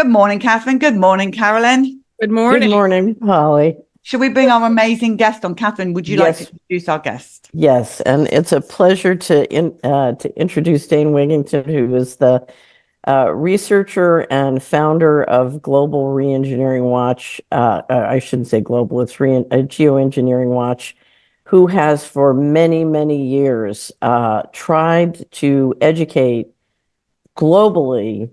Good morning, Catherine. Good morning, Carolyn. Good morning. Good morning, Polly. Should we bring our amazing guest on? Catherine, would you like to introduce our guest? Yes, and it's a pleasure to introduce Dane'a Wigington, who is the researcher and founder of Global Reengineering Watch. I shouldn't say global; it's Geoinżynierii Watch, who has for many, many years tried to educate globally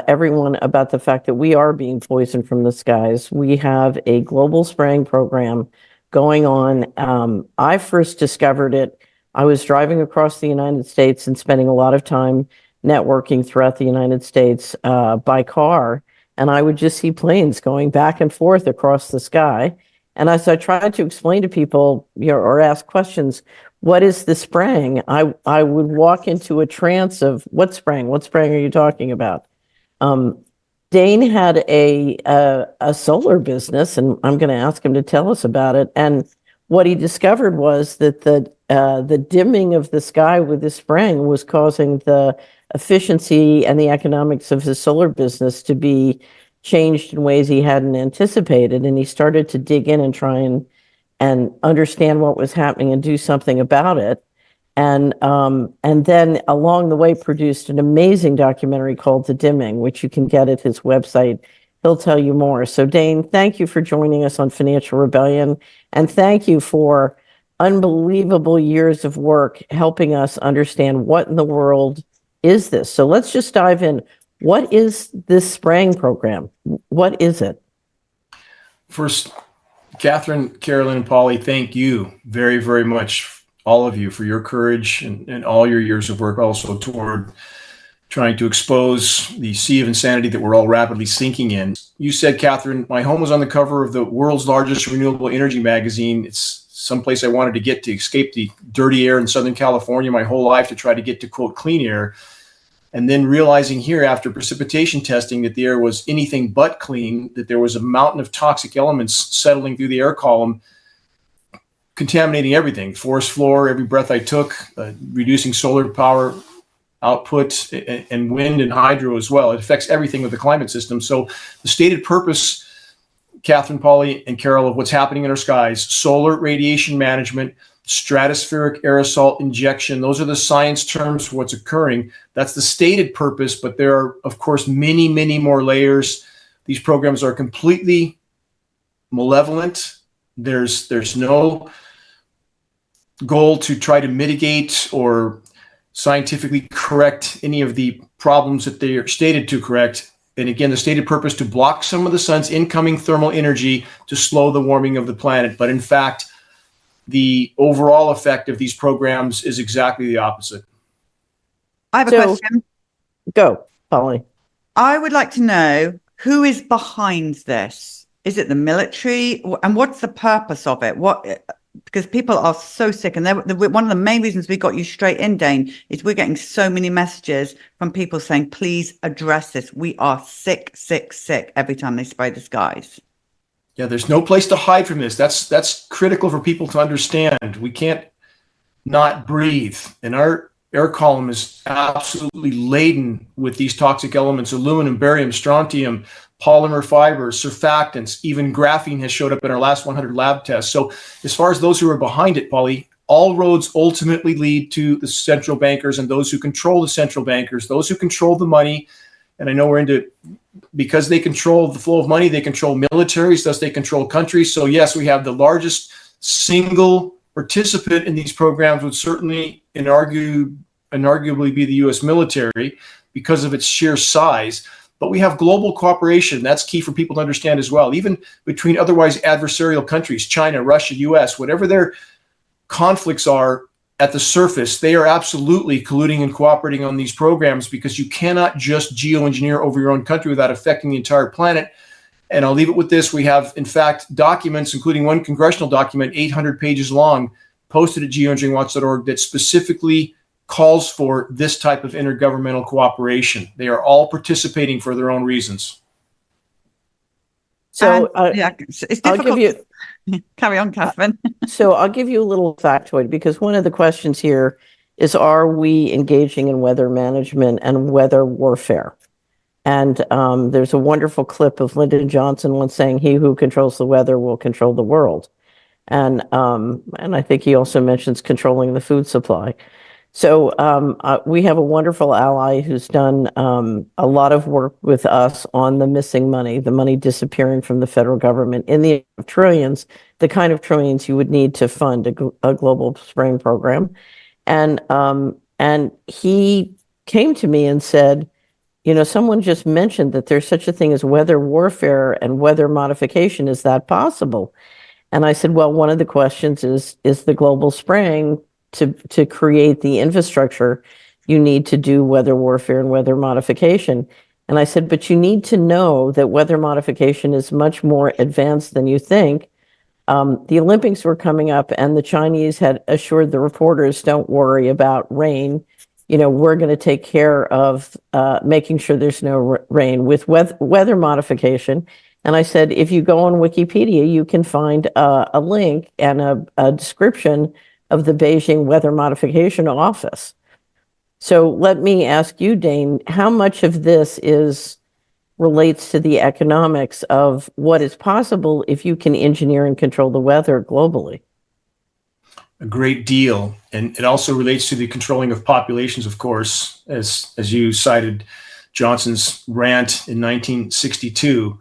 everyone about the fact that we are being poisoned from the skies. We have a global spraying program going on. I first discovered it. I was driving across the United States and spending a lot of time networking throughout the United States by car, and I would just see planes going back and forth across the sky. And as I tried to explain to people, or ask questions, what is the spraying? I would walk into a trance of what spraying? What spraying are you talking about? Dane had a solar business, and I'm going to ask him to tell us about it. And what he discovered was that the dimming of the sky with the spraying was causing the efficiency and the economics of his solar business to be changed in ways he hadn't anticipated. And he started to dig in and try and understand what was happening and do something about it. And then along the way produced an amazing documentary called The Dimming, which you can get at his website. He'll tell you more. So Dane, thank you for joining us on Financial Rebellion. And thank you for unbelievable years of work helping us understand what in the world is this. So let's just dive in. What is this spraying program? What is it? First, Catherine, Carolyn, and Polly, thank you very, very much, all of you, for your courage and all your years of work also toward trying to expose the sea of insanity that we're all rapidly sinking in. You said, Catherine, my home was on the cover of the world's largest renewable energy magazine. It's someplace I wanted to get to escape the dirty air in Southern California my whole life to try to get to, quote, clean air. And then realizing here after precipitation testing that the air was anything but clean, that there was a mountain of toxic elements settling through the air column, contaminating everything, forest floor, every breath I took, reducing solar power output and wind and hydro as well. It affects everything with the climate system. So the stated purpose, Catherine, Polly, and Carol, of what's happening in our skies, solar radiation management, stratospheric aerosol injection. Those are the science terms for what's occurring. That's the stated purpose, but there are, of course, many, many more layers. These programs are completely malevolent. There's no goal to try to mitigate or scientifically correct any of the problems that they are stated to correct. And again, the stated purpose to block some of the sun's incoming thermal energy to slow the warming of the planet. But in fact, the overall effect of these programs is exactly the opposite. I have a question. Go, Polly. I would like to know who is behind this. Is it the military? And what's the purpose of it? Because people are so sick. And one of the main reasons we got you straight in, Dane, is we're getting so many messages from people saying, please address this. We are sick, sick, sick every time they spray the skies. Yeah, there's no place to hide from this. That's critical for people to understand. We can't not breathe. And our air column is absolutely laden with these toxic elements: aluminum, barium, strontium, polymer fibers, surfactants, even graphene has showed up in our last 100 lab tests. So as far as those who are behind it, Polly, all roads ultimately lead to the central bankers and those who control the central bankers, those who control the money. And I know we're into, because they control the flow of money, they control militaries, thus they control countries. So yes, we have the largest single participant in these programs would certainly inarguably be the U.S. military because of its sheer size. But we have global cooperation. That's key for people to understand as well. Even between otherwise adversarial countries, China, Russia, U.S., whatever their conflicts are at the surface, they are absolutely colluding and cooperating on these programs, because you cannot just geoengineer over your own country without affecting the entire planet. And I'll leave it with this. We have, in fact, documents, including one congressional document, 800 pages long, posted at geoengineeringwatch.org that specifically calls for this type of intergovernmental cooperation. They are all participating for their own reasons. So it's difficult. I'll give you carry on, Catherine. So I'll give you a little factoid, because one of the questions here is, are we engaging in weather management and weather warfare? And there's a wonderful clip of Lyndon Johnson once saying, "He who controls the weather will control the world." And I think he also mentions controlling the food supply. So we have a wonderful ally who's done a lot of work with us on the missing money, the money disappearing from the federal government in the trillions, the kind of trillions you would need to fund a global spraying program. And he came to me and said, you know, someone just mentioned that there's such a thing as weather warfare and weather modification. Is that possible? And I said, well, one of the questions is the global spraying to create the infrastructure you need to do weather warfare and weather modification. And I said, but you need to know that weather modification is much more advanced than you think. The Olympics were coming up and the Chinese had assured the reporters, don't worry about rain. You know, we're going to take care of making sure there's no rain with weather modification. And I said, if you go on Wikipedia, you can find a link and a description of the Beijing Weather Modification Office. So let me ask you, Dane, how much of this relates to the economics of what is possible if you can engineer and control the weather globally? A great deal. And it also relates to the controlling of populations, of course, as you cited Johnson's rant in 1962.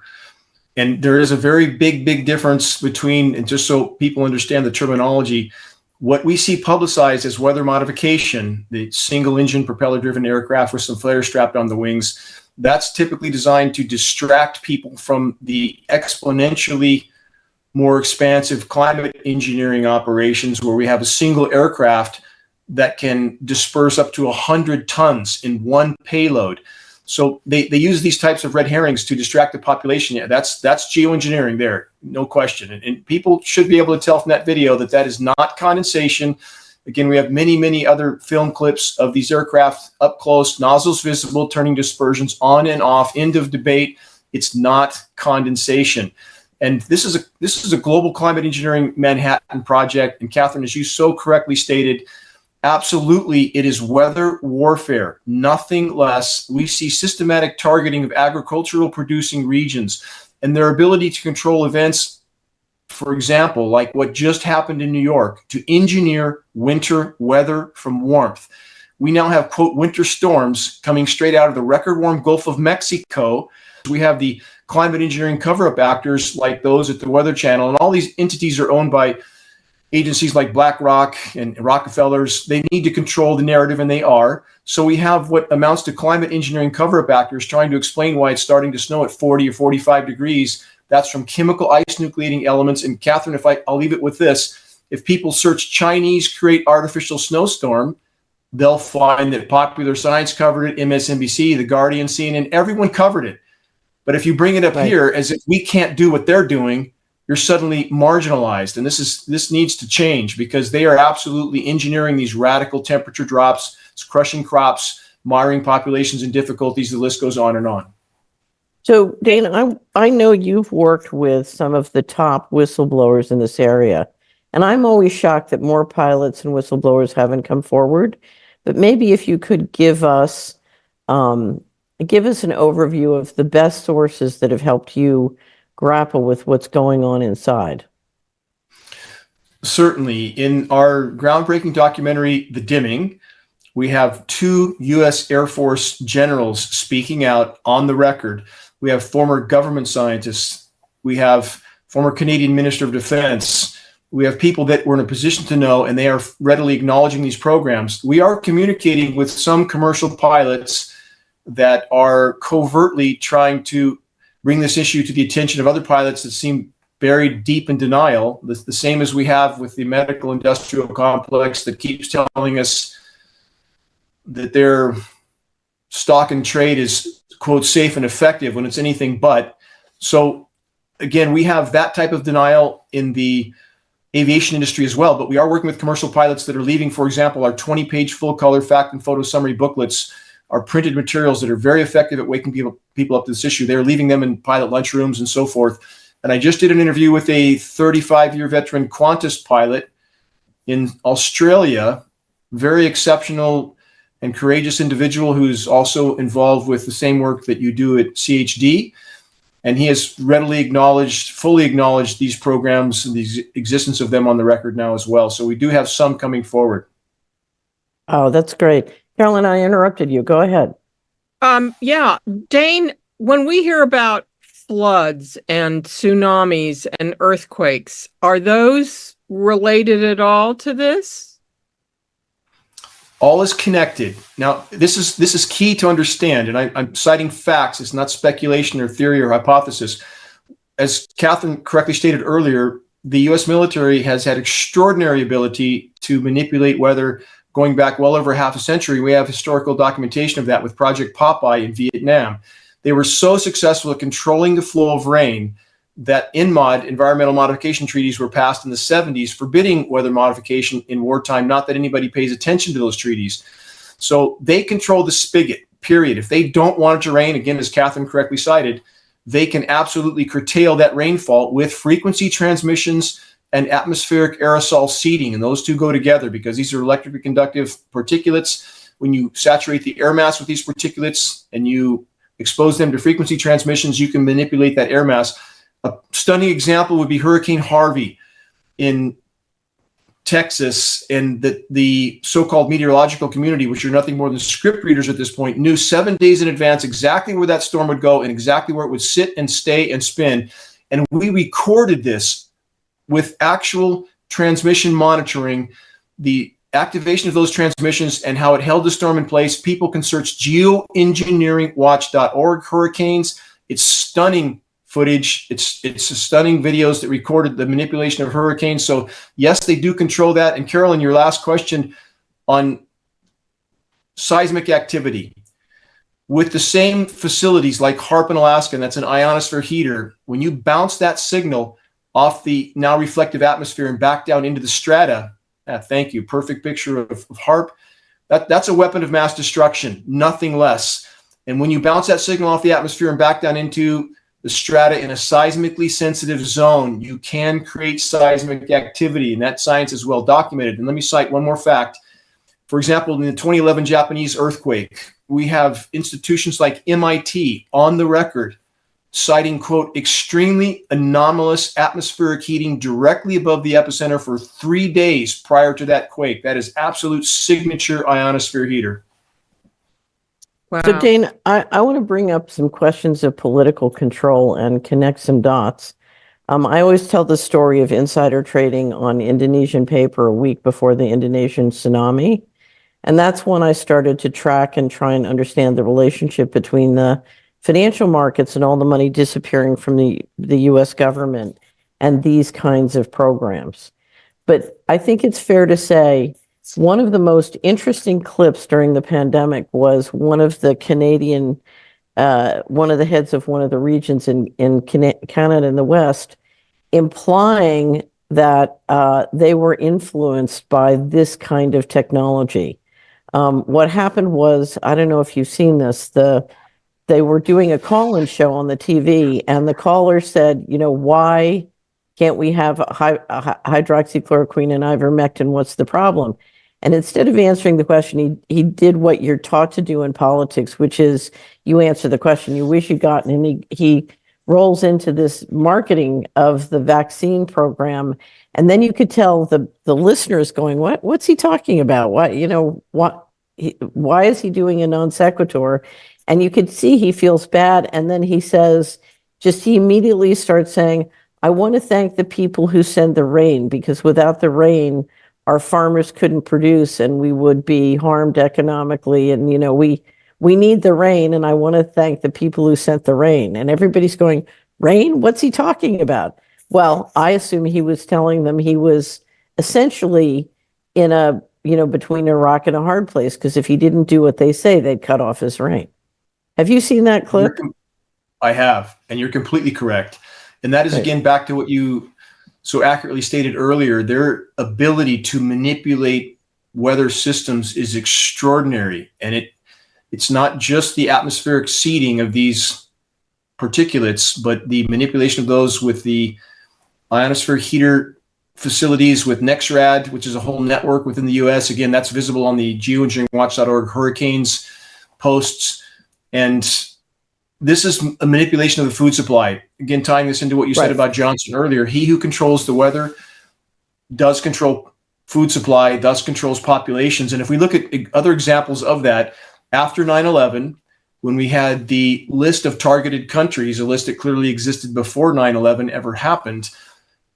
And there is a very big difference between, and just so people understand the terminology, what we see publicized as weather modification, the single engine propeller driven aircraft with some flares strapped on the wings, that's typically designed to distract people from the exponentially more expansive climate engineering operations where we have a single aircraft that can disperse up to 100 tons in one payload. So they use these types of red herrings to distract the population. Yeah, that's geoengineering there, no question. And people should be able to tell from that video that that is not condensation. Again, we have many other film clips of these aircraft up close, nozzles visible, turning dispersions on and off, end of debate. It's not condensation. And this is a global climate engineering Manhattan project. And Catherine, as you so correctly stated, absolutely, it is weather warfare, nothing less. We see systematic targeting of agricultural producing regions and their ability to control events, for example, like what just happened in New York, to engineer winter weather from warmth. We now have, quote, winter storms coming straight out of the record warm Gulf of Mexico. We have the climate engineering cover-up actors like those at the Weather Channel, and all these entities are owned by agencies like BlackRock and Rockefellers. They need to control the narrative, and they are. So we have what amounts to climate engineering cover-up actors trying to explain why it's starting to snow at 40 or 45 degrees. That's from chemical ice nucleating elements. And Catherine, I'll leave it with this. If people search Chinese create artificial snowstorm, they'll find that Popular Science covered it, MSNBC, The Guardian, CNN, everyone covered it. But if you bring it up here as if we can't do what they're doing, you're suddenly marginalized. And this needs to change because they are absolutely engineering these radical temperature drops. It's crushing crops, miring populations in difficulties. The list goes on and on. So, Dana, I know you've worked with some of the top whistleblowers in this area, and I'm always shocked that more pilots and whistleblowers haven't come forward. But maybe if you could give us an overview of the best sources that have helped you grapple with what's going on inside. Certainly. In our groundbreaking documentary, The Dimming, we have 2 U.S. Air Force generals speaking out on the record. We have former government scientists. We have former Canadian Minister of Defense. We have people that were in a position to know, and they are readily acknowledging these programs. We are communicating with some commercial pilots that are covertly trying to bring this issue to the attention of other pilots that seem buried deep in denial, the same as we have with the medical industrial complex that keeps telling us that their stock and trade is, quote, safe and effective when it's anything but. So again, we have that type of denial in the aviation industry as well, but we are working with commercial pilots that are leaving, for example, our 20-page full-color fact and photo summary booklets, our printed materials that are very effective at waking people up to this issue. They're leaving them in pilot lunchrooms and so forth. And I just did an interview with a 35-year veteran Qantas pilot in Australia, very exceptional and courageous individual who's also involved with the same work that you do at CHD. And he has fully acknowledged these programs and the existence of them on the record now as well. So we do have some coming forward. Oh, that's great. Carolyn, I interrupted you. Go ahead. Yeah, Dane, when we hear about floods and tsunamis and earthquakes, are those related at all to this? All is connected. Now, this is key to understand, and I'm citing facts. It's not speculation or theory or hypothesis. As Catherine correctly stated earlier, the U.S. military has had extraordinary ability to manipulate weather going back well over half a century. We have historical documentation of that with Project Popeye in Vietnam. They were so successful at controlling the flow of rain that INMOD, environmental modification treaties, were passed in the 70s forbidding weather modification in wartime, not that anybody pays attention to those treaties. So they control the spigot, period. If they don't want it to rain, again, as Catherine correctly cited, they can absolutely curtail that rainfall with frequency transmissions and atmospheric aerosol seeding. And those two go together because these are electrically conductive particulates. When you saturate the air mass with these particulates and you expose them to frequency transmissions, you can manipulate that air mass. A stunning example would be Hurricane Harvey in Texas, and the so-called meteorological community, which are nothing more than script readers at this point, knew 7 days in advance exactly where that storm would go and exactly where it would sit and stay and spin. And we recorded this with actual transmission monitoring, the activation of those transmissions and how it held the storm in place. People can search geoengineeringwatch.org hurricanes. It's stunning footage. It's stunning videos that recorded the manipulation of hurricanes. So yes, they do control that. And Carolyn, your last question on seismic activity. With the same facilities like HAARP in Alaska, and that's an ionosphere heater, when you bounce that signal off the now reflective atmosphere and back down into the strata, thank you, perfect picture of HAARP, that's a weapon of mass destruction, nothing less. And when you bounce that signal off the atmosphere and back down into the strata in a seismically sensitive zone, you can create seismic activity, and that science is well documented. And let me cite one more fact. For example, in the 2011 Japanese earthquake, we have institutions like MIT on the record citing, quote, extremely anomalous atmospheric heating directly above the epicenter for 3 days prior to that quake. That is absolute signature ionosphere heater. Wow. So, Dane, I want to bring up some questions of political control and connect some dots. I always tell the story of insider trading on Indonesian paper a week before the Indonesian tsunami. And that's when I started to track and try and understand the relationship between the financial markets and all the money disappearing from the U.S. government and these kinds of programs. But I think it's fair to say one of the most interesting clips during the pandemic was one of the Canadian, one of the heads of one of the regions in Canada in the West, implying that they were influenced by this kind of technology. What happened was, I don't know if you've seen this, they were doing a call-in show on the TV, and the caller said, you know, why can't we have hydroxychloroquine and ivermectin? What's the problem? And instead of answering the question, he did what you're taught to do in politics, which is you answer the question you wish you'd gotten, and he rolls into this marketing of the vaccine program. And then you could tell the listeners going, what's he talking about? Why is he doing a non sequitur? And you could see he feels bad. And then he says, he immediately starts saying, I want to thank the people who send the rain, because without the rain, our farmers couldn't produce and we would be harmed economically. And, you know, we need the rain, and I want to thank the people who sent the rain. And everybody's going, rain? What's he talking about? Well, I assume he was telling them he was essentially in between a rock and a hard place, because if he didn't do what they say, they'd cut off his rain. Have you seen that clip? I have, and you're completely correct. And that is, again, back to what you so accurately stated earlier. Their ability to manipulate weather systems is extraordinary. And it's not just the atmospheric seeding of these particulates, but the manipulation of those with the ionosphere heater facilities with NexRad, which is a whole network within the U.S. Again, that's visible on the geoinżynieringwatch.org hurricanes posts. And this is a manipulation of the food supply. Again, tying this into what you said about Johnson earlier, he who controls the weather does control food supply, thus controls populations. And if we look at other examples of that, after 9/11, when we had the list of targeted countries, a list that clearly existed before 9/11 ever happened,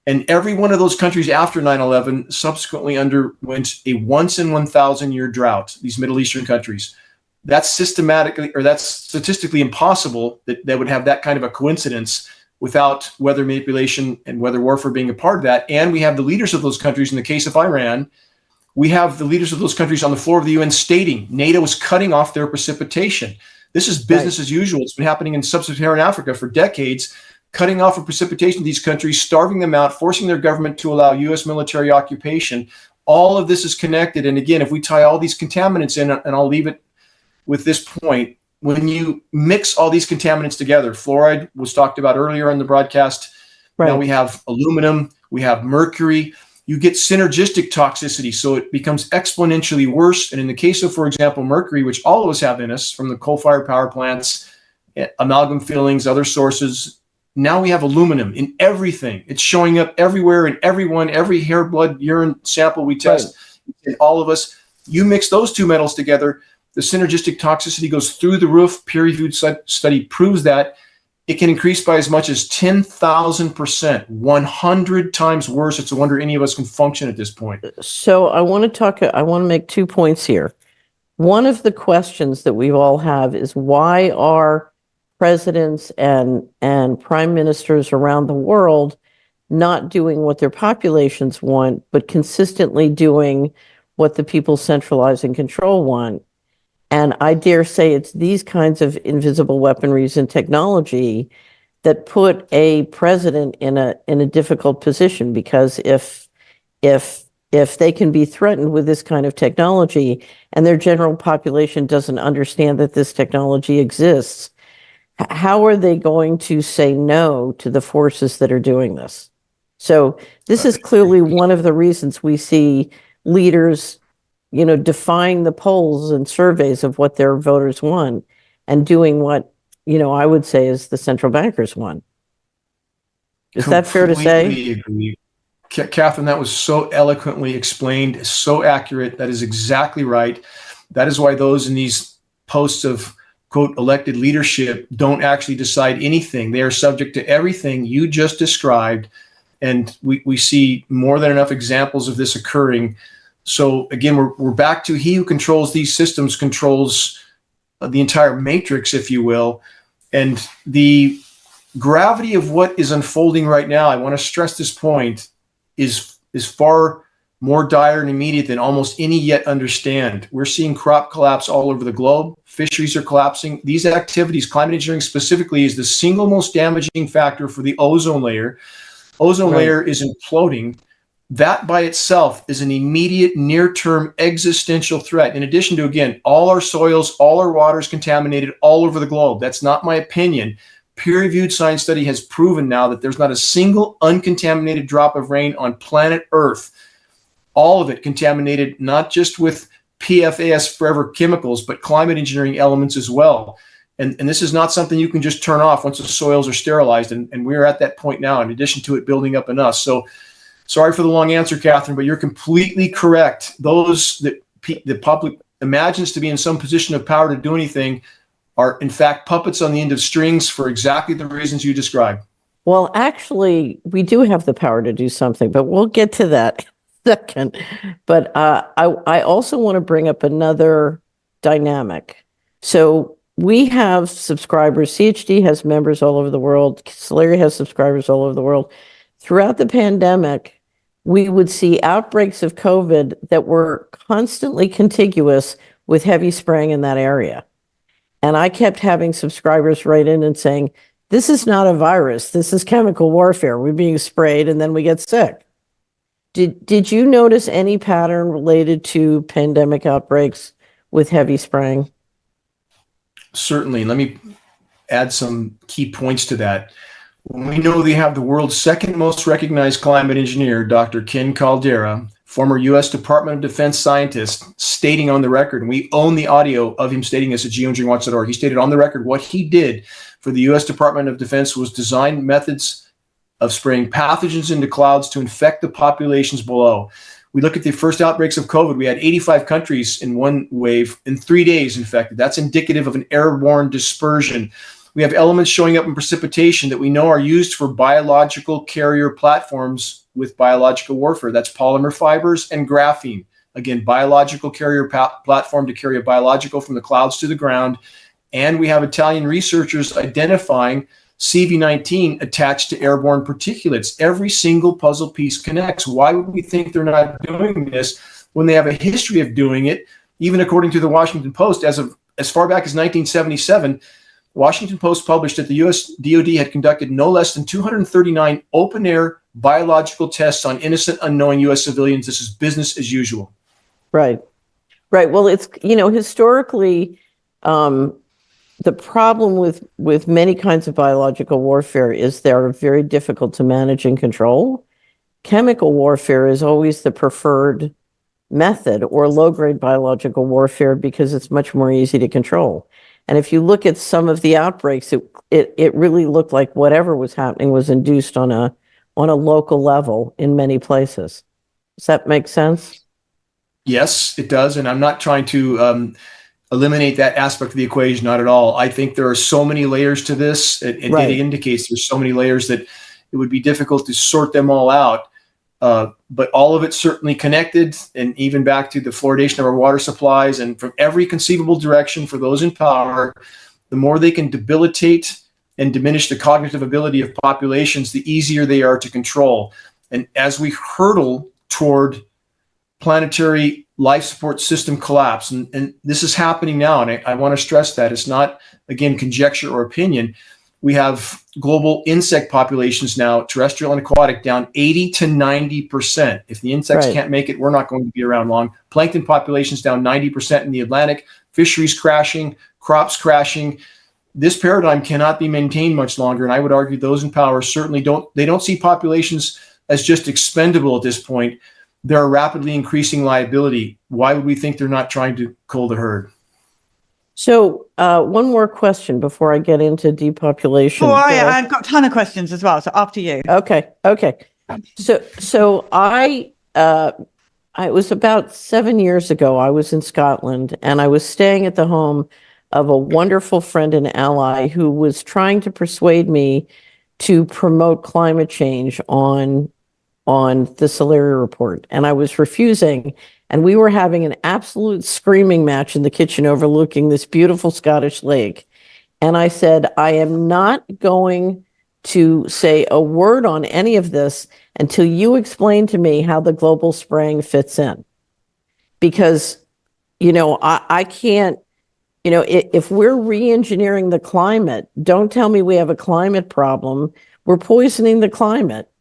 and every one of those countries after 9/11 subsequently underwent a once in 1,000 year drought, these Middle Eastern countries. That's statistically impossible that would have that kind of a coincidence without weather manipulation and weather warfare being a part of that. And we have the leaders of those countries, in the case of Iran, we have the leaders of those countries on the floor of the UN stating NATO is cutting off their precipitation. This is business as usual. It's been happening in sub-Saharan Africa for decades, cutting off of precipitation of these countries, starving them out, forcing their government to allow U.S. military occupation. All of this is connected. And again, if we tie all these contaminants in, and I'll leave it with this point, when you mix all these contaminants together, fluoride was talked about earlier in the broadcast. Now we have aluminum, we have mercury, you get synergistic toxicity. So it becomes exponentially worse. And in the case of, for example, mercury, which all of us have in us from the coal-fired power plants, amalgam fillings, other sources, now we have aluminum in everything. It's showing up everywhere in everyone, every hair, blood, urine sample we test, in all of us. You mix those two metals together, the synergistic toxicity goes through the roof. Peer-reviewed study proves that it can increase by as much as 10,000%, 100 times worse. It's a wonder any of us can function at this point. So I want to make 2 points here. One of the questions that we all have is, why are presidents and prime ministers around the world not doing what their populations want, but consistently doing what the people centralize and control want? And I dare say it's these kinds of invisible weaponries and technology that put a president in a difficult position, because if they can be threatened with this kind of technology and their general population doesn't understand that this technology exists, how are they going to say no to the forces that are doing this? So this is clearly one of the reasons we see leaders, defying the polls and surveys of what their voters want and doing what, I would say is the central bankers want. Is that fair to say? Completely agree. Catherine, that was so eloquently explained, so accurate. That is exactly right. That is why those in these posts of, quote, elected leadership don't actually decide anything. They are subject to everything you just described. And we see more than enough examples of this occurring. So again, we're back to he who controls these systems controls the entire matrix, if you will. And the gravity of what is unfolding right now, I want to stress this point, is far more dire and immediate than almost any yet understand. We're seeing crop collapse all over the globe. Fisheries are collapsing. These activities, climate engineering specifically, is the single most damaging factor for the ozone layer. Ozone layer is imploding. That by itself is an immediate near-term existential threat. In addition to, again, all our soils, all our water is contaminated all over the globe. That's not my opinion. Peer-reviewed science study has proven now that there's not a single uncontaminated drop of rain on planet Earth. All of it contaminated, not just with PFAS forever chemicals, but climate engineering elements as well. And this is not something you can just turn off once the soils are sterilized. And we're at that point now, in addition to it building up in us. So sorry for the long answer, Catherine, but you're completely correct. Those that the public imagines to be in some position of power to do anything are, in fact, puppets on the end of strings for exactly the reasons you described. Well, actually, we do have the power to do something, but we'll get to that in a second. But I also want to bring up another dynamic. So we have subscribers. CHD has members all over the world. Solari has subscribers all over the world. Throughout the pandemic, we would see outbreaks of COVID that were constantly contiguous with heavy spraying in that area. And I kept having subscribers write in and saying, this is not a virus. This is chemical warfare. We're being sprayed and then we get sick. Did you notice any pattern related to pandemic outbreaks with heavy spraying? Certainly. Let me add some key points to that. We know they have the world's second most recognized climate engineer, Dr. Ken Caldera, former U.S. Department of Defense scientist, stating on the record, and we own the audio of him stating this at geoengineeringwatch.org. He stated on the record what he did for the U.S. Department of Defense was design methods of spraying pathogens into clouds to infect the populations below. We look at the first outbreaks of COVID. We had 85 countries in one wave in 3 days infected. That's indicative of an airborne dispersion. We have elements showing up in precipitation that we know are used for biological carrier platforms with biological warfare. That's polymer fibers and graphene. Again, biological carrier platform to carry a biological from the clouds to the ground. And we have Italian researchers identifying CV19 attached to airborne particulates. Every single puzzle piece connects. Why would we think they're not doing this when they have a history of doing it? Even according to the Washington Post, as far back as 1977, Washington Post published that the U.S. DoD had conducted no less than 239 open-air biological tests on innocent, unknowing U.S. civilians. This is business as usual. Right. Right. Well, it's, historically, the problem with many kinds of biological warfare is they're very difficult to manage and control. Chemical warfare is always the preferred method, or low-grade biological warfare, because it's much more easy to control. And if you look at some of the outbreaks, it really looked like whatever was happening was induced on a local level in many places. Does that make sense? Yes, it does. And I'm not trying to eliminate that aspect of the equation, not at all. I think there are so many layers to this. It Right. indicates there's so many layers that it would be difficult to sort them all out. But all of it's certainly connected, and even back to the fluoridation of our water supplies, and from every conceivable direction for those in power, the more they can debilitate and diminish the cognitive ability of populations, the easier they are to control. And as we hurtle toward planetary life support system collapse, and this is happening now, and I want to stress that it's not, again, conjecture or opinion. We have global insect populations now, terrestrial and aquatic, down 80 to 90%. If the insects Right. can't make it, we're not going to be around long. Plankton populations down 90% in the Atlantic, fisheries crashing, crops crashing. This paradigm cannot be maintained much longer, and I would argue those in power certainly don't see populations as just expendable at this point. They're a rapidly increasing liability. Why would we think they're not trying to cull the herd? So one more question before I get into depopulation. Oh, I've got a ton of questions as well. So after you. Okay. So I it was about 7 years ago. I was in Scotland, and I was staying at the home of a wonderful friend and ally who was trying to persuade me to promote climate change on the Solari report, and I was refusing. And we were having an absolute screaming match in the kitchen overlooking this beautiful Scottish lake. And I said, I am not going to say a word on any of this until you explain to me how the global spraying fits in. Because, I can't, if we're re-engineering the climate, don't tell me we have a climate problem. We're poisoning the climate.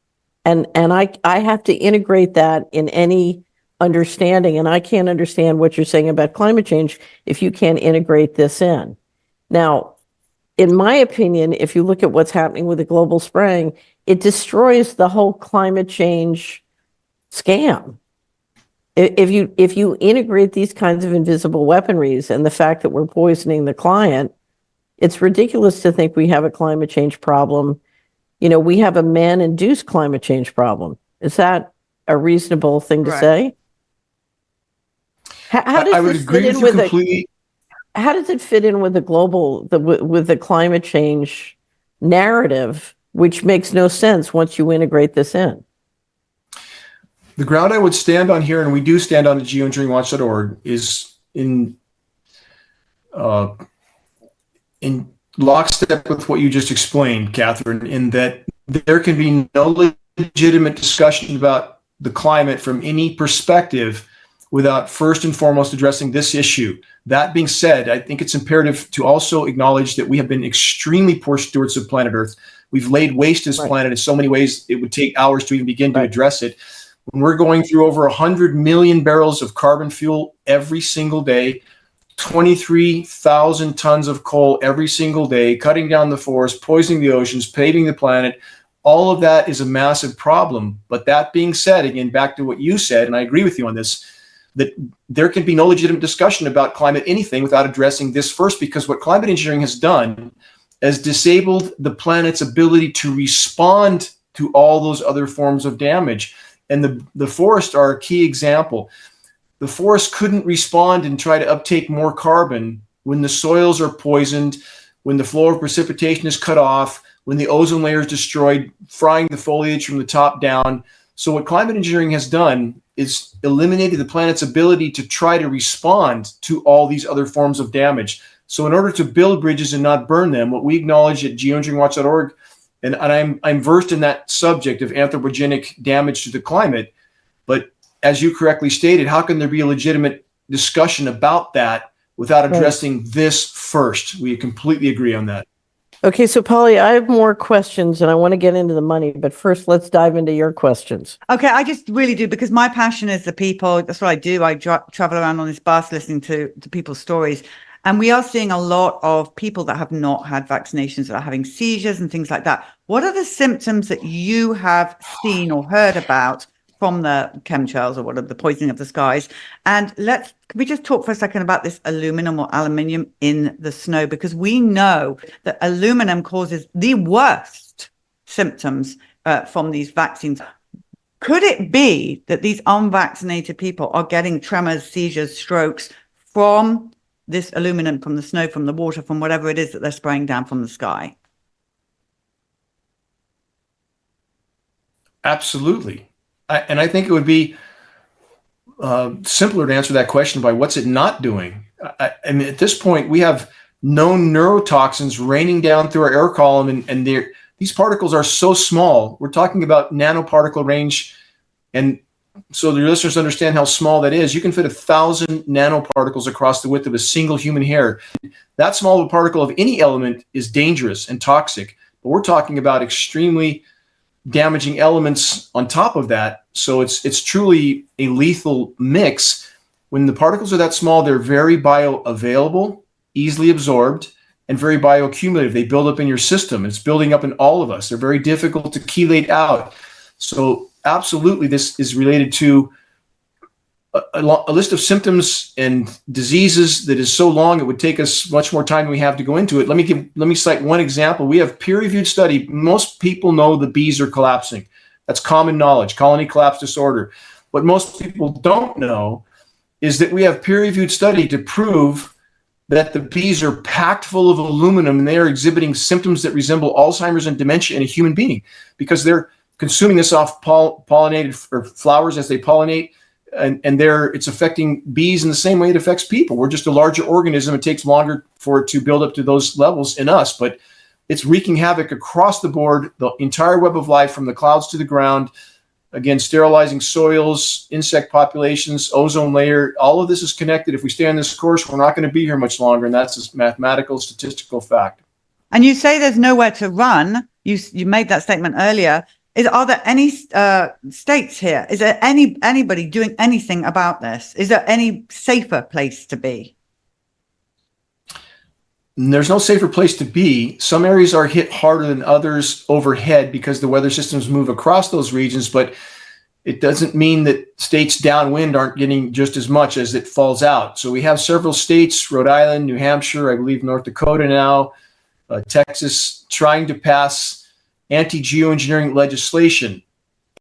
And I have to integrate that in any understanding, and I can't understand what you're saying about climate change if you can't integrate this in. Now, in my opinion, if you look at what's happening with the global spraying, it destroys the whole climate change scam. If you integrate these kinds of invisible weaponries and the fact that we're poisoning the climate, it's ridiculous to think we have a climate change problem. We have a man-induced climate change problem. Is that a reasonable thing to say? How does I would agree with you completely. How does it fit in with with the climate change narrative, which makes no sense once you integrate this in? The ground I would stand on here, and we do stand on at geoinżynieringwatch.org, is in lockstep with what you just explained, Catherine, in that there can be no legitimate discussion about the climate from any perspective without first and foremost addressing this issue. That being said, I think it's imperative to also acknowledge that we have been extremely poor stewards of planet Earth. We've laid waste this planet in so many ways it would take hours to even begin to address it. When we're going through over 100 million barrels of carbon fuel every single day, 23,000 tons of coal every single day, cutting down the forest, poisoning the oceans, paving the planet. All of that is a massive problem. But that being said, again, back to what you said, and I agree with you on this, that there can be no legitimate discussion about climate anything without addressing this first, because what climate engineering has done has disabled the planet's ability to respond to all those other forms of damage. And the forests are a key example. The forest couldn't respond and try to uptake more carbon when the soils are poisoned, when the flow of precipitation is cut off, when the ozone layer is destroyed, frying the foliage from the top down. So what climate engineering has done is eliminated the planet's ability to try to respond to all these other forms of damage. So in order to build bridges and not burn them, what we acknowledge at geoengineeringwatch.org, and I'm versed in that subject of anthropogenic damage to the climate, but as you correctly stated, how can there be a legitimate discussion about that without addressing this first? We completely agree on that. Okay, so Polly, I have more questions and I want to get into the money, but first let's dive into your questions. Okay, I just really do, because my passion is the people. That's what I do. I travel around on this bus listening to people's stories. And we are seeing a lot of people that have not had vaccinations that are having seizures and things like that. What are the symptoms that you have seen or heard about from the chemtrails or whatever, the poisoning of the skies? And can we just talk for a second about this aluminum or aluminium in the snow? Because we know that aluminum causes the worst symptoms from these vaccines. Could it be that these unvaccinated people are getting tremors, seizures, strokes from this aluminum, from the snow, from the water, from whatever it is that they're spraying down from the sky? Absolutely. And I think it would be simpler to answer that question by what's it not doing. I mean, at this point, we have known neurotoxins raining down through our air column, and these particles are so small. We're talking about nanoparticle range. And so the listeners understand how small that is. You can fit 1,000 nanoparticles across the width of a single human hair. That small of a particle of any element is dangerous and toxic. But we're talking about extremely damaging elements on top of that. So it's truly a lethal mix. When the particles are that small, they're very bioavailable, easily absorbed, and very bioaccumulative. They build up in your system. It's building up in all of us. They're very difficult to chelate out. So absolutely, this is related to a list of symptoms and diseases that is so long it would take us much more time than we have to go into it. Let me cite one example. We have peer-reviewed study. Most people know the bees are collapsing. That's common knowledge, colony collapse disorder. What most people don't know is that we have peer-reviewed study to prove that the bees are packed full of aluminum and they are exhibiting symptoms that resemble Alzheimer's and dementia in a human being, because they're consuming this off pollinated or flowers as they pollinate, and it's affecting bees in the same way it affects people. We're just a larger organism. It takes longer for it to build up to those levels in us, but it's wreaking havoc across the board, the entire web of life from the clouds to the ground. Again, sterilizing soils, insect populations, ozone layer, all of this is connected. If we stay on this course, we're not going to be here much longer, and that's a mathematical, statistical fact. And you say there's nowhere to run. You made that statement earlier. Are there any states here? Is there anybody doing anything about this? Is there any safer place to be? There's no safer place to be. Some areas are hit harder than others overhead because the weather systems move across those regions, but it doesn't mean that states downwind aren't getting just as much as it falls out. So we have several states, Rhode Island, New Hampshire, I believe North Dakota now, Texas, trying to pass anti-geoengineering legislation.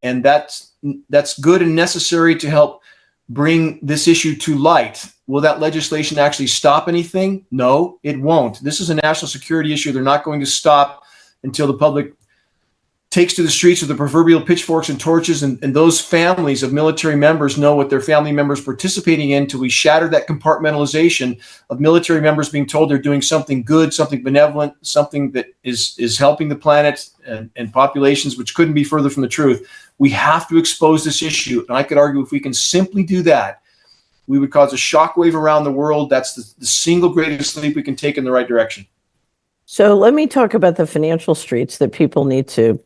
And that's good and necessary to help bring this issue to light. Will that legislation actually stop anything? No, it won't. This is a national security issue. They're not going to stop until the public takes to the streets with the proverbial pitchforks and torches, and those families of military members know what their family members participating in, till we shatter that compartmentalization of military members being told they're doing something good, something benevolent, something that is helping the planet and populations, which couldn't be further from the truth. We have to expose this issue. And I could argue if we can simply do that, we would cause a shockwave around the world. That's the single greatest leap we can take in the right direction. So let me talk about the financial streets that people need to,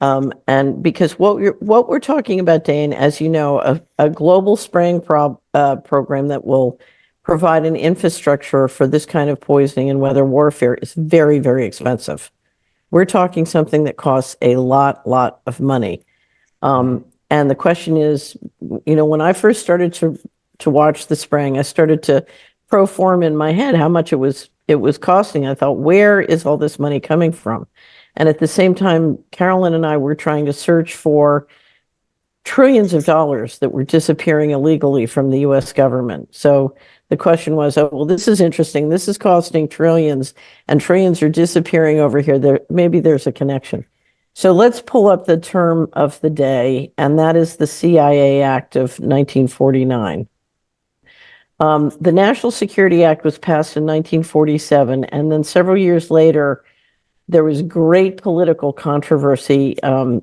and because what we're talking about, Dane, as you know, a global spraying program that will provide an infrastructure for this kind of poisoning and weather warfare is very, very expensive. We're talking something that costs a lot of money. And the question is, when I first started to watch the spraying, I started to proform in my head how much it was costing. I thought, where is all this money coming from? And at the same time, Carolyn and I were trying to search for trillions of dollars that were disappearing illegally from the US government. So the question was, oh, well, this is interesting. This is costing trillions, and trillions are disappearing over here. Maybe there's a connection. So let's pull up the term of the day, and that is the CIA Act of 1949. The National Security Act was passed in 1947, and then several years later, there was great political controversy.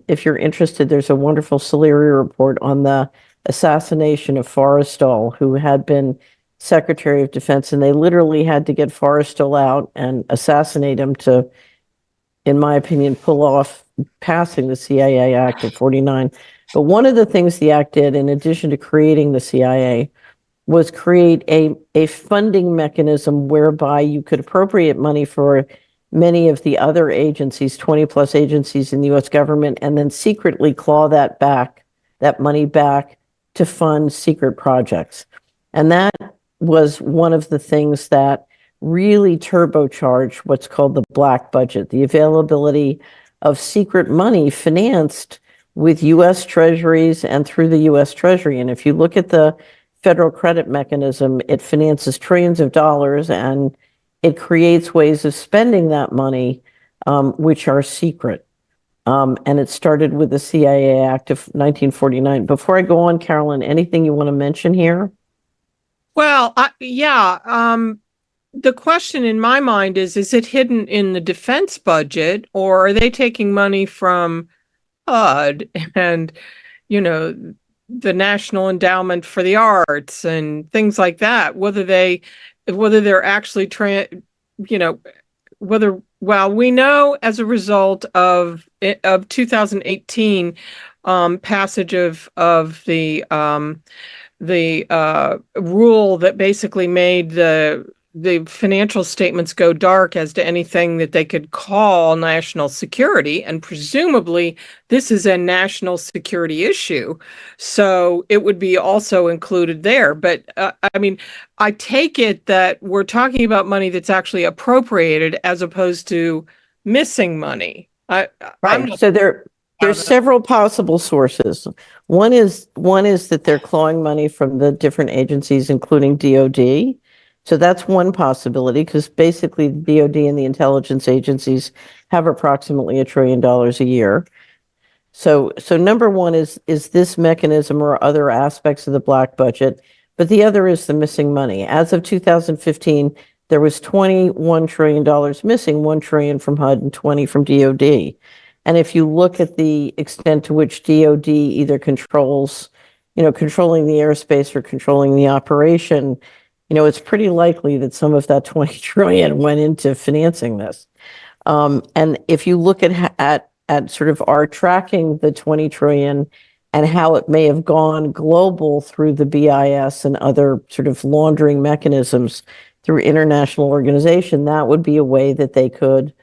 If you're interested, there's a wonderful Salieri report on the assassination of Forrestal, who had been Secretary of Defense, and they literally had to get Forrestal out and assassinate him to, in my opinion, pull off passing the CIA Act of 49. But one of the things the act did, in addition to creating the CIA, was create a funding mechanism whereby you could appropriate money for many of the other agencies, 20 plus agencies in the US government, and then secretly claw that money back to fund secret projects. And that was one of the things that really turbocharged what's called the black budget, the availability of secret money financed with US treasuries and through the US Treasury. And if you look at the federal credit mechanism, it finances trillions of dollars, and it creates ways of spending that money, which are secret. And it started with the CIA Act of 1949. Before I go on, Carolyn, anything you want to mention here? Well, the question in my mind is it hidden in the defense budget, or are they taking money from HUD and, the National Endowment for the Arts and things like that? Whether they're actually we know as a result of 2018 passage of the rule that basically made the financial statements go dark as to anything that they could call national security, and presumably this is a national security issue, so it would be also included there. But I take it that we're talking about money that's actually appropriated as opposed to missing money. Right. So there's several possible sources. One is that they're clawing money from the different agencies, including DOD. So that's one possibility, because basically the DOD and the intelligence agencies have approximately $1 trillion a year. So number one is this mechanism or other aspects of the black budget, but the other is the missing money. As of 2015, there was $21 trillion missing, $1 trillion from HUD and 20 from DOD. And if you look at the extent to which DOD either controls, controlling the airspace or controlling the operation, it's pretty likely that some of that 20 trillion went into financing this. And if you look at sort of our tracking the 20 trillion and how it may have gone global through the BIS and other sort of laundering mechanisms through international organization, that would be a way that they could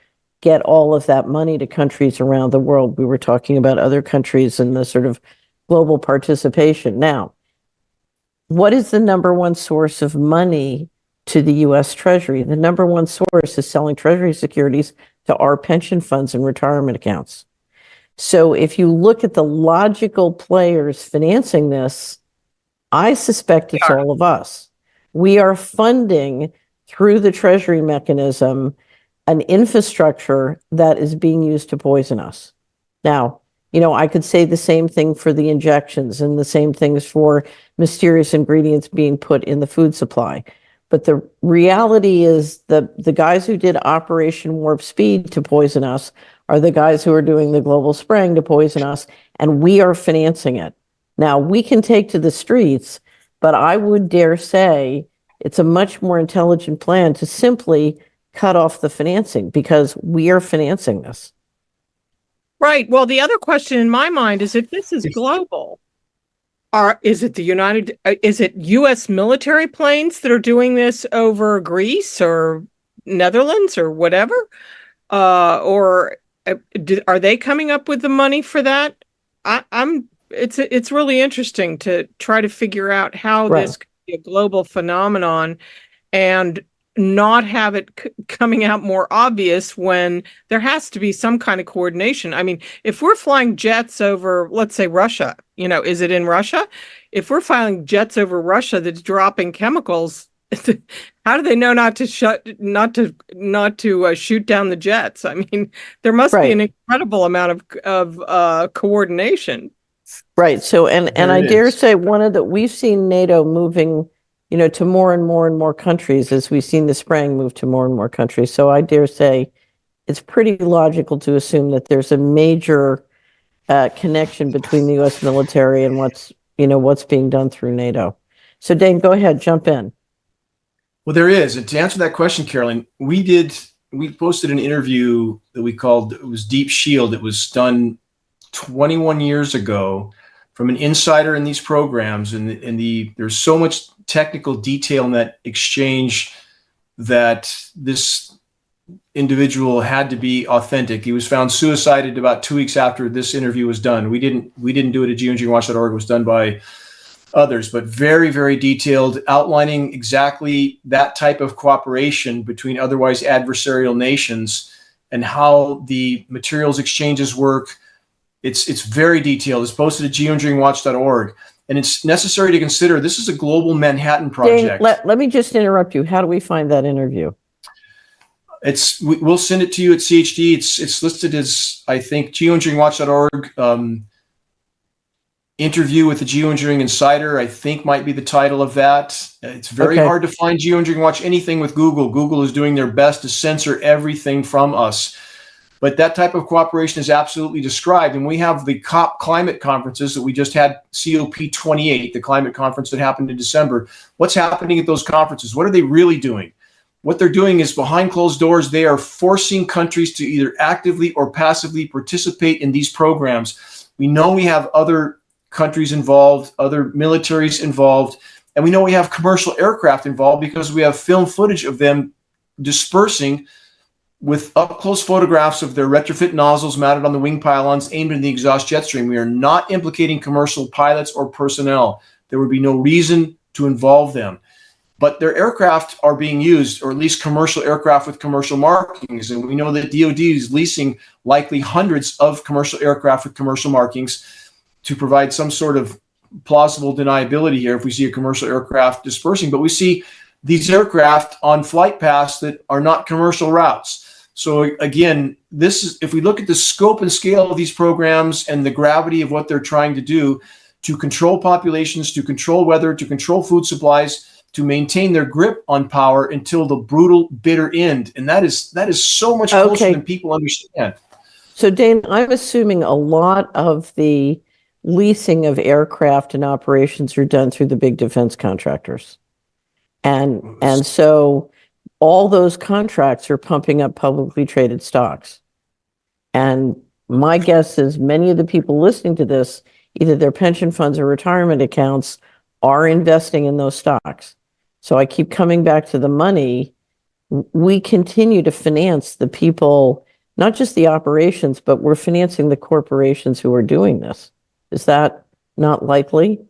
get all of that money to countries around the world. We were talking about other countries and the sort of global participation. Now, what is the number one source of money to the US Treasury? The number one source is selling Treasury securities to our pension funds and retirement accounts. So if you look at the logical players financing this, I suspect it's all of us. We are funding through the Treasury mechanism an infrastructure that is being used to poison us. Now, I could say the same thing for the injections and the same things for mysterious ingredients being put in the food supply. But the reality is the guys who did Operation Warp Speed to poison us are the guys who are doing the global spraying to poison us, and we are financing it. Now, we can take to the streets, but I would dare say it's a much more intelligent plan to simply cut off the financing, because we are financing this. Right. Well, the other question in my mind is, if this is global, Is it U.S. military planes that are doing this over Greece or Netherlands or whatever? Or are they coming up with the money for that? It's really interesting to try to figure out how this could be a global phenomenon and not have it coming out more obvious when there has to be some kind of coordination. I mean, if we're flying jets over, let's say Russia, is it in Russia? If we're flying jets over Russia that's dropping chemicals, how do they know not to shoot down the jets? I mean, there must be an incredible amount of coordination. Right. So, and I dare say we've seen NATO moving, to more and more and more countries as we've seen the spraying move to more and more countries. So I dare say it's pretty logical to assume that there's a major connection between the U.S. military and what's being done through NATO. So Dane, go ahead, jump in. Well, there is. And to answer that question, Carolyn, we posted an interview that we called, it was Deep Shield. It was done 21 years ago from an insider in these programs. And there's so much technical detail in that exchange that this individual had to be authentic. He was found suicided about 2 weeks after this interview was done. We didn't do it at geoinżynierii.org. It was done by others, but very, very detailed, outlining exactly that type of cooperation between otherwise adversarial nations and how the materials exchanges work. It's very detailed. It's posted at geoinżynierii.org. And it's necessary to consider this is a global Manhattan project. Dane, let me just interrupt you. How do we find that interview? We'll send it to you at CHD. It's listed as, I think, geoinżynierii.org. Interview with the Geoengineering Insider, I think, might be the title of that. It's very hard to find Geoengineering Watch anything with Google. Google is doing their best to censor everything from us. But that type of cooperation is absolutely described. And we have the COP climate conferences that we just had, COP28, the climate conference that happened in December. What's happening at those conferences? What are they really doing? What they're doing is behind closed doors, they are forcing countries to either actively or passively participate in these programs. We know we have other countries involved, other militaries involved, and we know we have commercial aircraft involved because we have film footage of them dispersing with up-close photographs of their retrofit nozzles mounted on the wing pylons aimed in the exhaust jet stream. We are not implicating commercial pilots or personnel. There would be no reason to involve them. But their aircraft are being used, or at least commercial aircraft with commercial markings. And we know that DoD is leasing likely hundreds of commercial aircraft with commercial markings to provide some sort of plausible deniability here if we see a commercial aircraft dispersing. But we see these aircraft on flight paths that are not commercial routes. So again, if we look at the scope and scale of these programs and the gravity of what they're trying to do to control populations, to control weather, to control food supplies, to maintain their grip on power until the brutal, bitter end. And that is so much closer than people understand. So Dane, I'm assuming a lot of the leasing of aircraft and operations are done through the big defense contractors. And so all those contracts are pumping up publicly traded stocks. And my guess is many of the people listening to this, either their pension funds or retirement accounts, are investing in those stocks. So I keep coming back to the money. We continue to finance the people, not just the operations, but we're financing the corporations who are doing this. Is that not likely?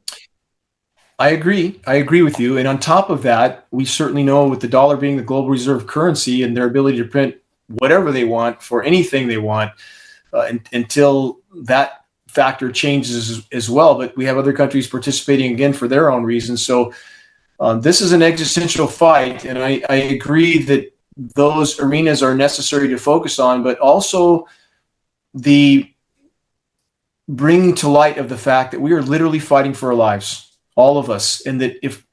I agree. I agree with you. And on top of that, we certainly know with the dollar being the global reserve currency and their ability to print whatever they want for anything they want until that factor changes as well. But we have other countries participating again for their own reasons. So this is an existential fight. And I agree that those arenas are necessary to focus on, but also the bringing to light of the fact that we are literally fighting for our lives. All of us, and that if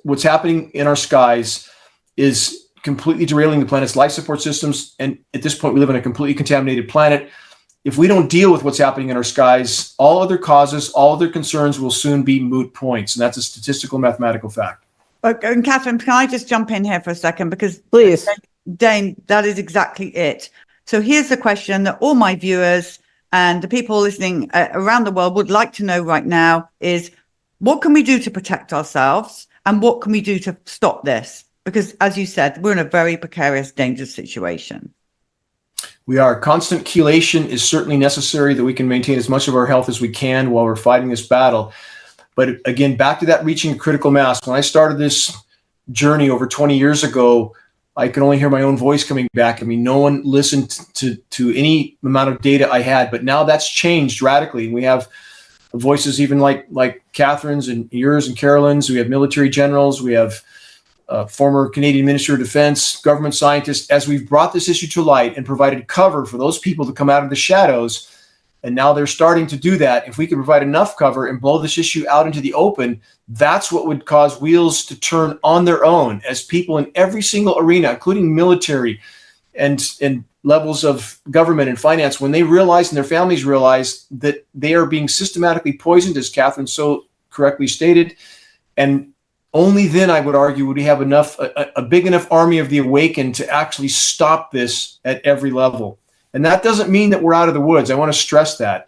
what's happening in our skies is completely derailing the planet's life support systems, and at this point we live on a completely contaminated planet, if we don't deal with what's happening in our skies, all other causes, all other concerns will soon be moot points, and that's a statistical mathematical fact. And Catherine, can I just jump in here for a second? Because please, Dane, that is exactly it. So here's the question that all my viewers and the people listening around the world would like to know right now is, what can we do to protect ourselves? And what can we do to stop this? Because as you said, we're in a very precarious, dangerous situation. We are. Constant chelation is certainly necessary that we can maintain as much of our health as we can while we're fighting this battle. But again, back to that reaching critical mass. When I started this journey over 20 years ago, I could only hear my own voice coming back. I mean, no one listened to any amount of data I had, but now that's changed radically. We have voices even like Catherine's and yours and Carolyn's. We have military generals. We have former Canadian Minister of Defense, government scientists. As we've brought this issue to light and provided cover for those people to come out of the shadows, and now they're starting to do that. If we could provide enough cover and blow this issue out into the open, that's what would cause wheels to turn on their own, as people in every single arena, including military and levels of government and finance, when they realize and their families realize that they are being systematically poisoned, as Catherine so correctly stated. And only then, I would argue, would we have a big enough army of the awakened to actually stop this at every level. And that doesn't mean that we're out of the woods. I want to stress that.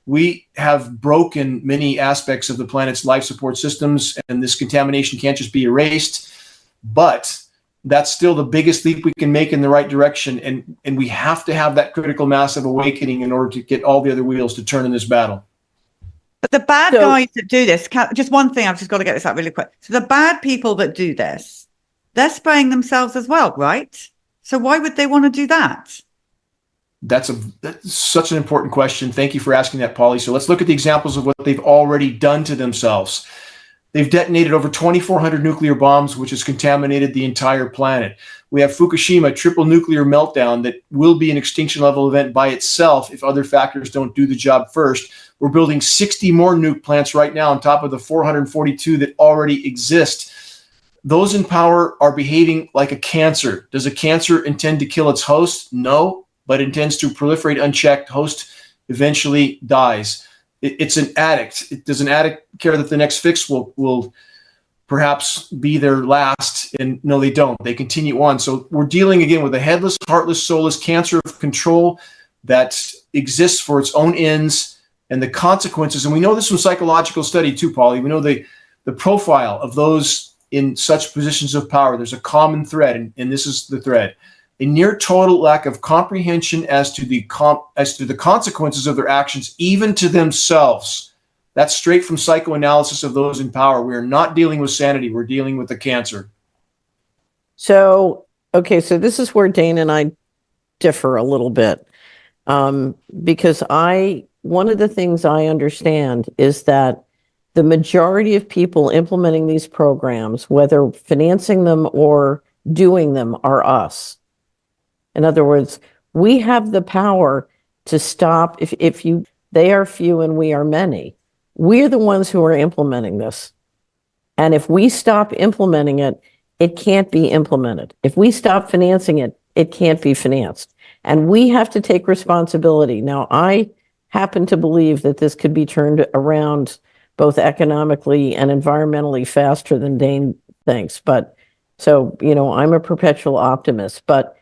We have broken many aspects of the planet's life support systems, and this contamination can't just be erased. But that's still the biggest leap we can make in the right direction. And we have to have that critical mass of awakening in order to get all the other wheels to turn in this battle. But the bad guys that do this, just one thing, I've just got to get this out really quick. So the bad people that do this, they're spraying themselves as well, right? So why would they want to do that? That's such an important question. Thank you for asking that, Polly. So let's look at the examples of what they've already done to themselves. They've detonated over 2,400 nuclear bombs, which has contaminated the entire planet. We have Fukushima, triple nuclear meltdown that will be an extinction level event by itself if other factors don't do the job first. We're building 60 more nuke plants right now on top of the 442 that already exist. Those in power are behaving like a cancer. Does a cancer intend to kill its host? No, but intends to proliferate unchecked. Host eventually dies. It's an addict. Does an addict care that the next fix will perhaps be their last? And no, they don't. They continue on. So we're dealing again with a headless, heartless, soulless cancer of control that exists for its own ends, and the consequences. And we know this from psychological study too, Polly. We know the profile of those in such positions of power. There's a common thread, and this is the thread: a near total lack of comprehension as to the consequences of their actions, even to themselves. That's straight from psychoanalysis of those in power. We're not dealing with sanity. We're dealing with the cancer. So, okay, so this is where Dana and I differ a little bit. Because one of the things I understand is that the majority of people implementing these programs, whether financing them or doing them, are us. In other words, we have the power to stop. They are few and we are many. We're the ones who are implementing this. And if we stop implementing it, it can't be implemented. If we stop financing it, it can't be financed. And we have to take responsibility. Now, I happen to believe that this could be turned around both economically and environmentally faster than Dane thinks. But so, I'm a perpetual optimist, but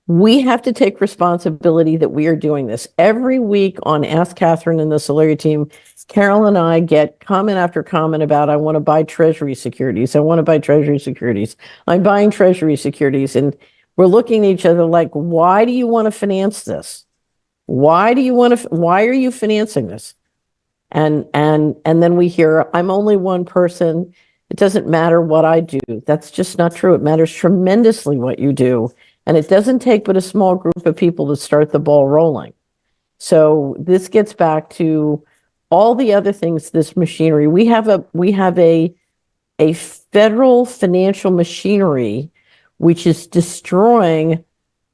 we have to take responsibility that we are doing this. Every week on Ask Catherine and the Solaria team, Carol and I get comment after comment about, I want to buy Treasury securities. I want to buy Treasury securities. I'm buying Treasury securities. And we're looking at each other like, why do you want to finance this? Why are you financing this? And then we hear, I'm only one person. It doesn't matter what I do. That's just not true. It matters tremendously what you do. And it doesn't take but a small group of people to start the ball rolling. So this gets back to all the other things, this machinery. We have a federal financial machinery which is destroying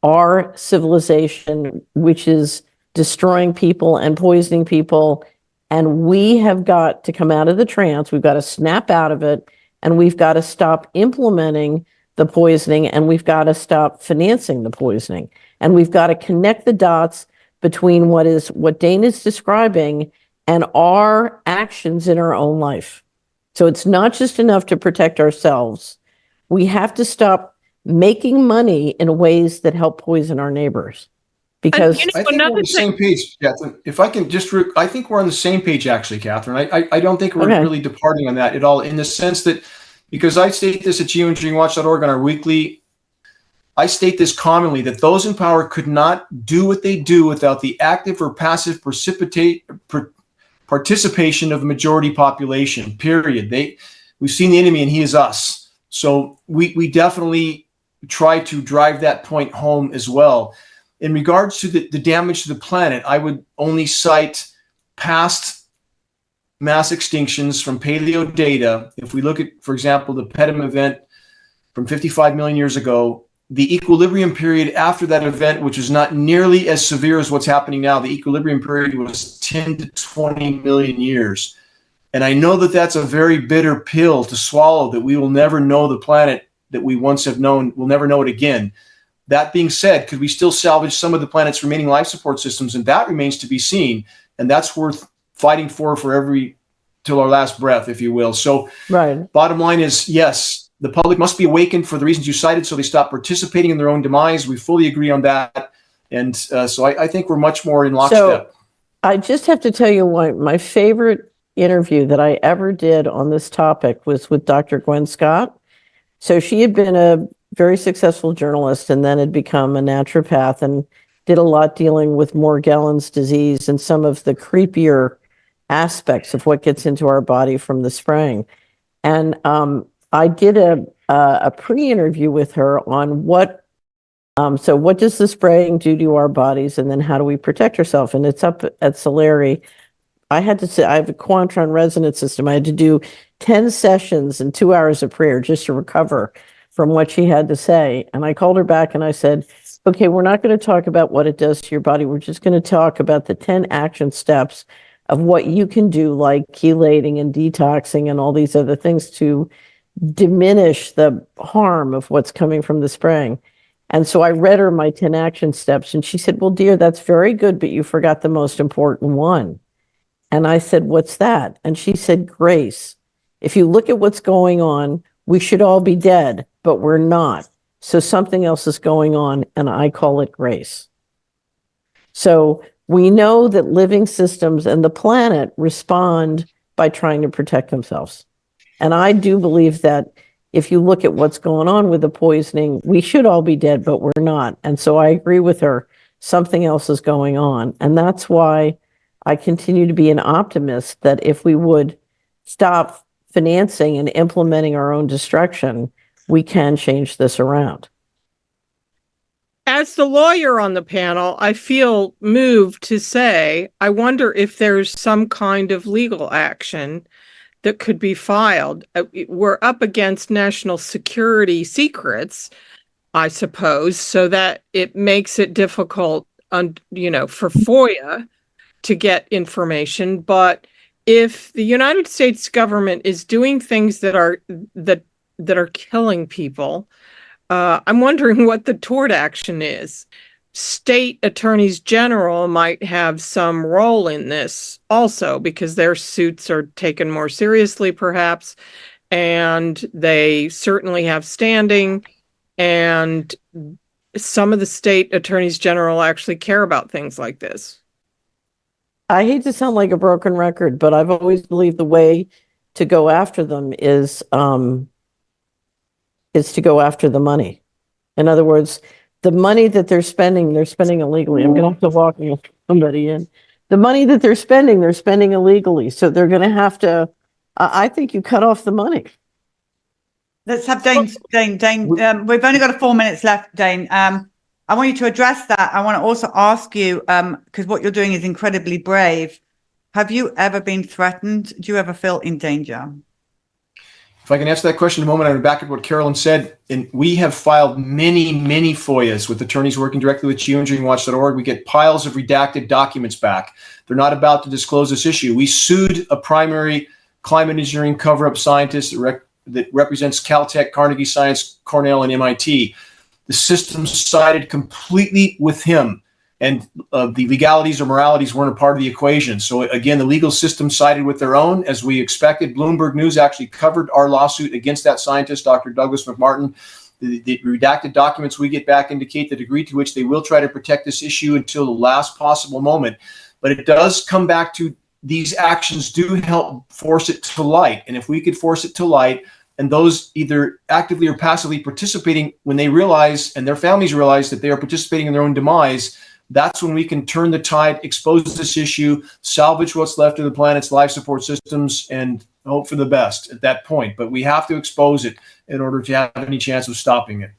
our civilization, which is destroying people and poisoning people. And we have got to come out of the trance. We've got to snap out of it, and we've got to stop implementing the poisoning, and we've got to stop financing the poisoning. And we've got to connect the dots between what Dane is describing and our actions in our own life. So it's not just enough to protect ourselves. We have to stop making money in ways that help poison our neighbors, Because And, I think we're on the same page, Catherine. If I can just, I think we're on the same page, actually, Catherine. I don't think we're Okay. really departing on that at all, in the sense that, because I state this at geoengineeringwatch.org on our weekly, I state this commonly, that those in power could not do what they do without the active or passive participation of the majority population, period. We've seen the enemy and he is us. So we definitely try to drive that point home as well. In regards to the damage to the planet, I would only cite past mass extinctions from paleo data. If we look at, for example, the Pedum event from 55 million years ago, the equilibrium period after that event, which is not nearly as severe as what's happening now, the equilibrium period was 10 to 20 million years. And I know that that's a very bitter pill to swallow, that we will never know the planet that we once have known. We'll never know it again. That being said, could we still salvage some of the planet's remaining life support systems? And that remains to be seen. And that's worth fighting for till our last breath, if you will. So right. Bottom line is, yes, the public must be awakened for the reasons you cited, so they stop participating in their own demise. We fully agree on that. And so I think we're much more in lockstep. So I just have to tell you what my favorite interview that I ever did on this topic was with Dr. Gwen Scott. So she had been a very successful journalist and then had become a naturopath and did a lot dealing with Morgellons disease and some of the creepier aspects of what gets into our body from the spraying. And I did a pre-interview with her on what does the spraying do to our bodies, and then how do we protect ourselves? And it's up at Solari. I have a Quantron resonance system. I had to do 10 sessions and 2 hours of prayer just to recover from what she had to say. And I called her back and I said, okay, we're not going to talk about what it does to your body. We're just going to talk about the 10 action steps of what you can do, like chelating and detoxing and all these other things to diminish the harm of what's coming from the spraying. And so I read her my 10 action steps and she said, well, dear, that's very good, but you forgot the most important one. And I said, what's that? And she said, grace. If you look at what's going on, we should all be dead, but we're not. So something else is going on, and I call it grace. So we know that living systems and the planet respond by trying to protect themselves. And I do believe that if you look at what's going on with the poisoning, we should all be dead, but we're not. And so I agree with her. Something else is going on. And that's why I continue to be an optimist that if we would stop financing and implementing our own destruction, we can change this around. As the lawyer on the panel, I feel moved to say, I wonder if there's some kind of legal action that could be filed. We're up against national security secrets, I suppose, so that it makes it difficult, for FOIA to get information. But if the United States government is doing things that are killing people, I'm wondering what the tort action is. State attorneys general might have some role in this also, because their suits are taken more seriously, perhaps, and they certainly have standing, and some of the state attorneys general actually care about things like this. I hate to sound like a broken record, but I've always believed the way to go after them is to go after the money. In other words, the money that they're spending illegally. I'm going to have to walk somebody in. The money that they're spending illegally. So they're going to have to, I think you cut off the money. Let's have Dane. We've only got 4 minutes left, Dane. I want you to address that. I want to also ask you, because what you're doing is incredibly brave. Have you ever been threatened? Do you ever feel in danger? If I can answer that question in a moment, I'm back at what Carolyn said. And we have filed many, many FOIAs with attorneys working directly with geoengineeringwatch.org. We get piles of redacted documents back. They're not about to disclose this issue. We sued a primary climate engineering cover-up scientist that represents Caltech, Carnegie Science, Cornell, and MIT. The system sided completely with him, and the legalities or moralities weren't a part of the equation. So again, the legal system sided with their own, as we expected. Bloomberg News actually covered our lawsuit against that scientist, Dr. Douglas McMartin. The redacted documents we get back indicate the degree to which they will try to protect this issue until the last possible moment. But it does come back to these actions do help force it to light. And if we could force it to light, and those either actively or passively participating, when they realize and their families realize that they are participating in their own demise, that's when we can turn the tide, expose this issue, salvage what's left of the planet's life support systems, and hope for the best at that point. But we have to expose it in order to have any chance of stopping it.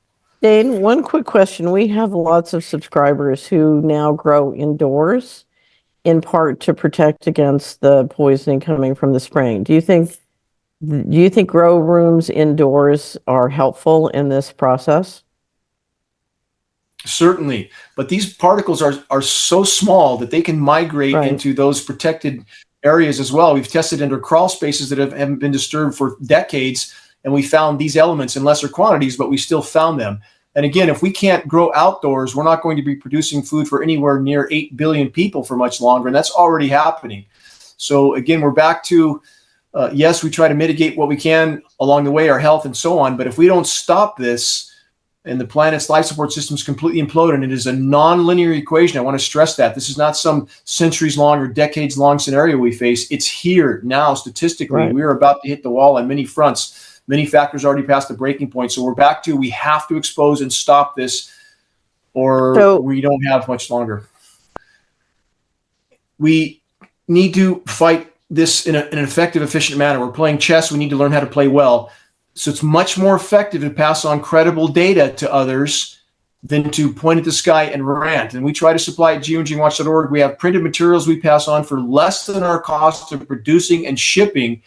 Dane, one quick question. We have lots of subscribers who now grow indoors, in part to protect against the poisoning coming from the spraying. Do you think grow rooms indoors are helpful in this process? Certainly, but these particles are so small that they can migrate into those protected areas as well. We've tested under crawl spaces that haven't been disturbed for decades, and we found these elements in lesser quantities, but we still found them. And again, if we can't grow outdoors, we're not going to be producing food for anywhere near 8 billion people for much longer, and that's already happening. So again, we're back to, yes, we try to mitigate what we can along the way, our health and so on, but if we don't stop this, and the planet's life support systems completely implode, and it is a non-linear equation. I want to stress that. This is not some centuries-long or decades-long scenario we face. It's here now, statistically. Right. We are about to hit the wall on many fronts. Many factors already past the breaking point. So we're back to, we have to expose and stop this, or we don't have much longer. We need to fight this in an effective, efficient manner. We're playing chess. We need to learn how to play well. So it's much more effective to pass on credible data to others than to point at the sky and rant. And we try to supply at geoengineeringwatch.org. We have printed materials we pass on for less than our cost of producing and shipping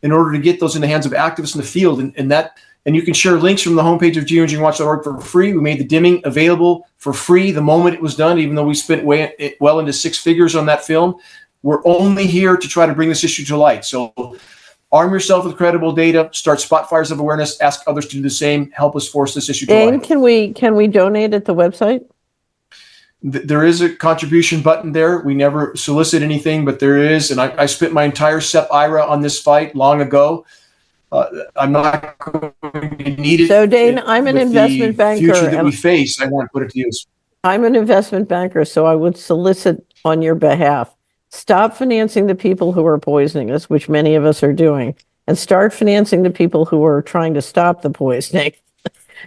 in order to get those in the hands of activists in the field. And you can share links from the homepage of geoengineeringwatch.org for free. We made the dimming available for free the moment it was done, even though we spent well into 6 figures on that film. We're only here to try to bring this issue to light. So arm yourself with credible data, start spot fires of awareness, ask others to do the same, help us force this issue to light. Dane, can we donate at the website? There is a contribution button there. We never solicit anything, but there is, and I spent my entire SEP IRA on this fight long ago. I'm not going to need it. So Dane, I'm an investment banker. The future that we face, I want to put it to use. I'm an investment banker, so I would solicit on your behalf. Stop financing the people who are poisoning us, which many of us are doing, and start financing the people who are trying to stop the poisoning.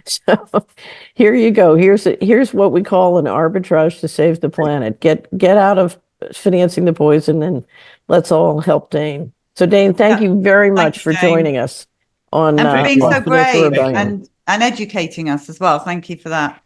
So here you go. Here's what we call an arbitrage to save the planet. Get out of financing the poison, and let's all help Dane. So Dane, thank you very much for joining us on and for being so Financial brave Rebellion. and educating us as well. Thank you for that.